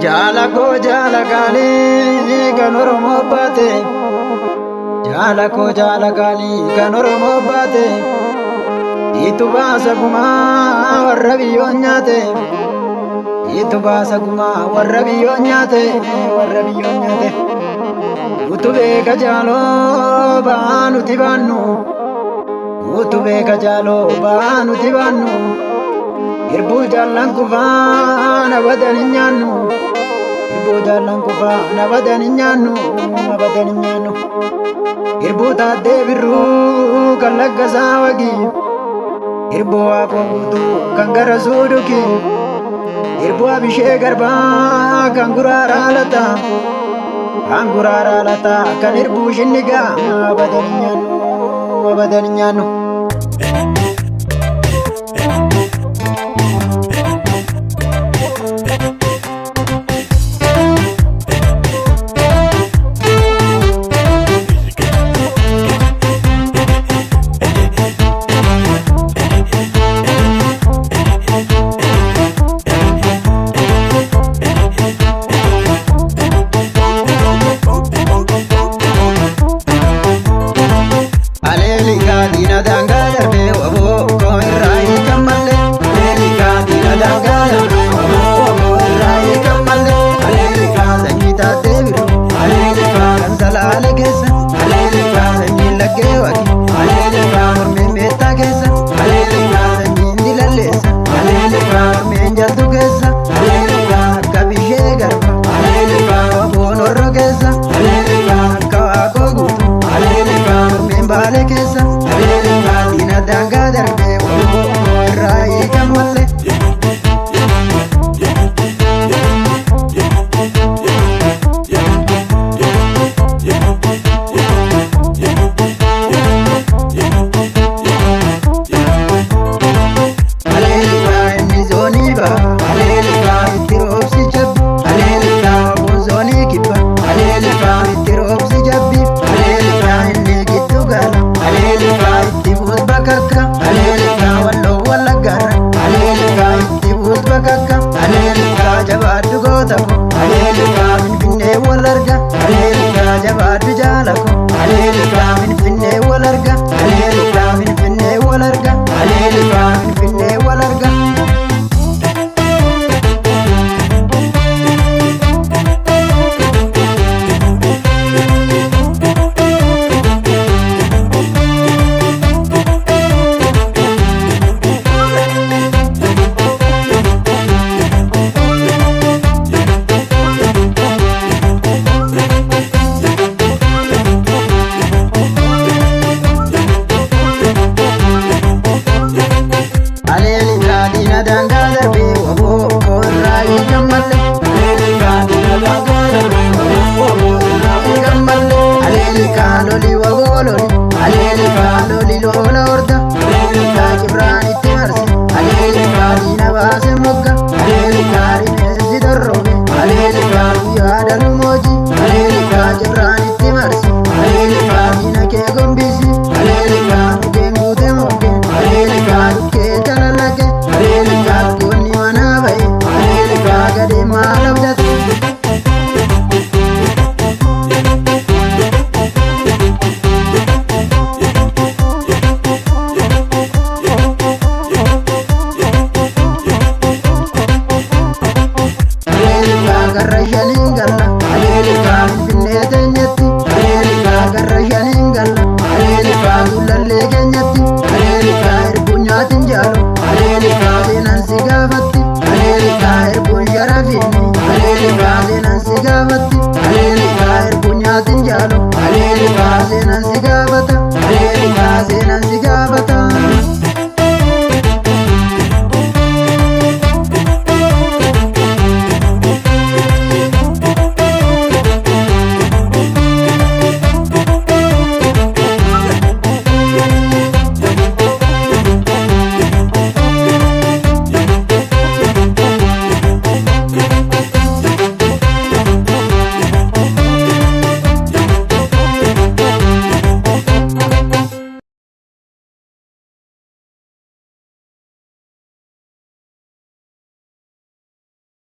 Jala ko jala gali kanoro mobate. Jala ko jala gali kanoro mobate. Itu bahasa kuma warrabi onyate. Itu bahasa kuma warrabi onyate. Warrabi onyate. Utube kajalo banu tibanu. Utube kajalo banu tibanu. Irbu jalan kufana badani nyanu. Irbu jalan kufana badani nyanu. Badani nyanu. Irbu tade biru kalaga sawagi. Irbu aku butu kangara suduki. Irbu abishe garba kangurara lata. Kangurara lata kan irbu shiniga badani nyanu. Badani nyanu. Dina dangala